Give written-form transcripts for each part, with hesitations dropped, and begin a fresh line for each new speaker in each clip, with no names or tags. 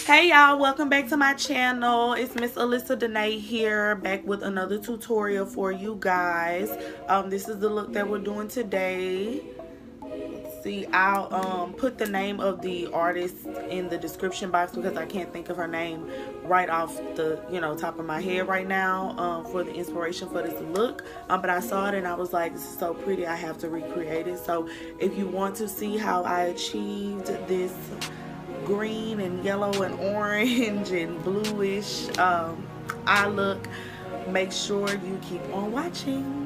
Hey y'all, welcome back to my channel. It's Miss Alissa Denae here, back with another tutorial for you guys. This is the look that we're doing today. See, I'll put the name of the artist in the description box because I can't think of her name right off the top of my head right now for the inspiration for this look. But I saw it and I was like, this is so pretty, I have to recreate it. So if you want to see how I achieved this green and yellow and orange and bluish eye look, make sure you keep on watching.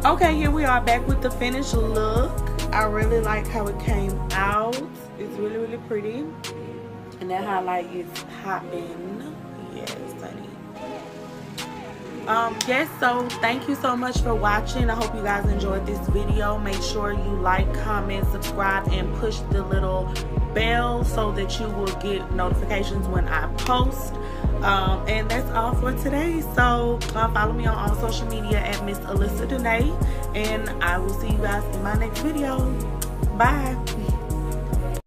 Okay, here we are back with the finished look. I really like how it came out. It's really pretty. And and that highlight is popping. Yes, honey. Yes, so thank you so much for watching. I hope you guys enjoyed this video. Make sure you like, comment, subscribe, and push the little bell so that you will get notifications when I post. And that's all for today. So follow me on all social media at Miss Alissa Denae, and I will see you guys in my next video. Bye.